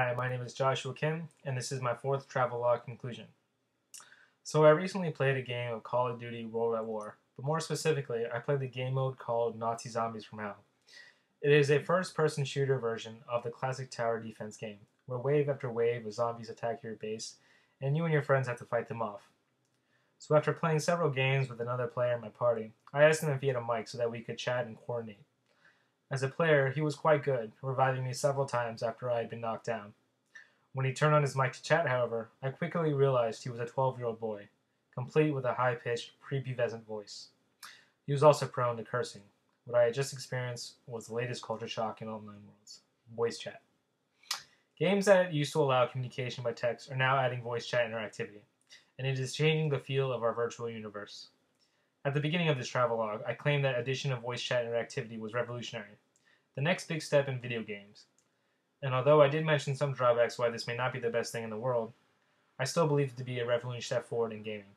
Hi, my name is Joshua Kim, and this is my fourth Travelogue Conclusion. So I recently played a game of Call of Duty World at War, but more specifically, I played the game mode called Nazi Zombies from Hell. It is a first-person shooter version of the classic tower defense game, where wave after wave of zombies attack your base, and you and your friends have to fight them off. So after playing several games with another player in my party, I asked him if he had a mic so that we could chat and coordinate. As a player, he was quite good, reviving me several times after I had been knocked down. When he turned on his mic to chat, however, I quickly realized he was a 12-year-old boy, complete with a high-pitched, prepubescent voice. He was also prone to cursing. What I had just experienced was the latest culture shock in online worlds: voice chat. Games that used to allow communication by text are now adding voice chat interactivity, and it is changing the feel of our virtual universe. At the beginning of this travelogue, I claimed that addition of voice chat interactivity was revolutionary, the next big step in video games. And although I did mention some drawbacks why this may not be the best thing in the world, I still believe it to be a revolutionary step forward in gaming.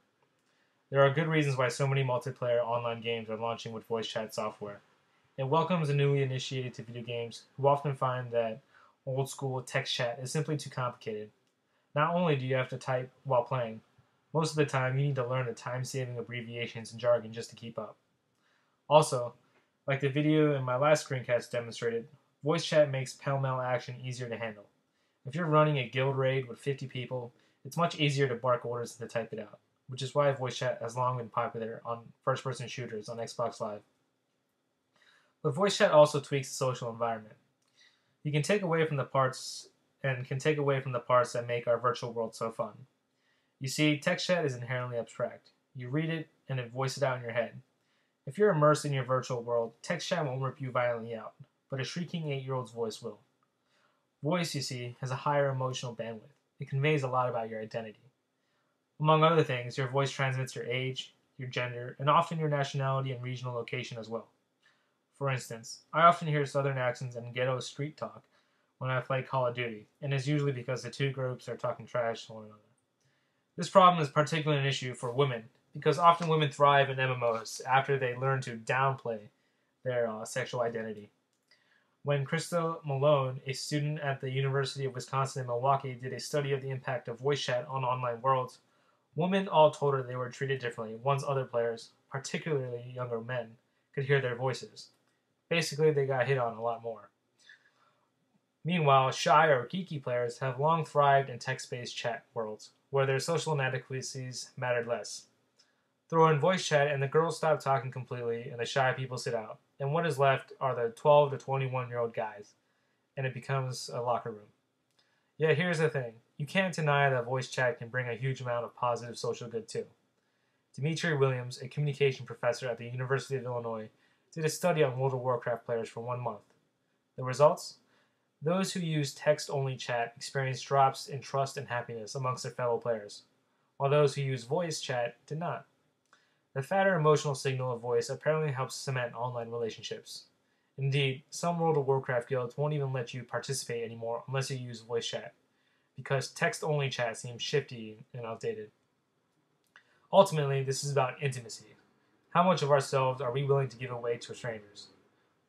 There are good reasons why so many multiplayer online games are launching with voice chat software. It welcomes the newly initiated to video games who often find that old school text chat is simply too complicated. Not only do you have to type while playing, most of the time you need to learn the time-saving abbreviations and jargon just to keep up. Also, like the video in my last screencast demonstrated, voice chat makes pell-mell action easier to handle. If you're running a guild raid with 50 people, it's much easier to bark orders than to type it out, which is why voice chat has long been popular on first-person shooters on Xbox Live. But voice chat also tweaks the social environment. You can take away from the parts that make our virtual world so fun. You see, text chat is inherently abstract. You read it and then voice it out in your head. If you're immersed in your virtual world, text chat won't rip you violently out, but a shrieking 8-year-old's voice will. Voice, you see, has a higher emotional bandwidth. It conveys a lot about your identity. Among other things, your voice transmits your age, your gender, and often your nationality and regional location as well. For instance, I often hear southern accents and ghetto street talk when I play Call of Duty, and it's usually because the two groups are talking trash to one another. This problem is particularly an issue for women, because often women thrive in MMOs after they learn to downplay their sexual identity. When Krista Malone, a student at the University of Wisconsin in Milwaukee, did a study of the impact of voice chat on online worlds, women all told her they were treated differently once other players, particularly younger men, could hear their voices. Basically, they got hit on a lot more. Meanwhile, shy or geeky players have long thrived in text-based chat worlds, where their social inadequacies mattered less. Throw in voice chat and the girls stop talking completely and the shy people sit out, and what is left are the 12 to 21-year-old guys, and it becomes a locker room. Yet here's the thing, you can't deny that voice chat can bring a huge amount of positive social good too. Dimitri Williams, a communication professor at the University of Illinois, did a study on World of Warcraft players for 1 month. The results? Those who used text-only chat experienced drops in trust and happiness amongst their fellow players, while those who used voice chat did not. The fatter emotional signal of voice apparently helps cement online relationships. Indeed, some World of Warcraft guilds won't even let you participate anymore unless you use voice chat, because text-only chat seems shifty and outdated. Ultimately, this is about intimacy. How much of ourselves are we willing to give away to strangers?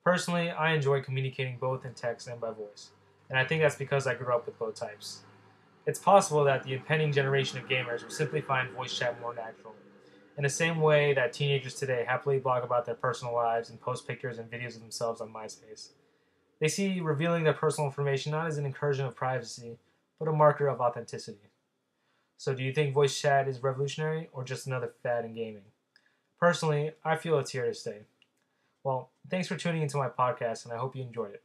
Personally, I enjoy communicating both in text and by voice, and I think that's because I grew up with both types. It's possible that the impending generation of gamers will simply find voice chat more natural, in the same way that teenagers today happily blog about their personal lives and post pictures and videos of themselves on MySpace. They see revealing their personal information not as an incursion of privacy, but a marker of authenticity. So do you think voice chat is revolutionary or just another fad in gaming? Personally, I feel it's here to stay. Well, thanks for tuning into my podcast, and I hope you enjoyed it.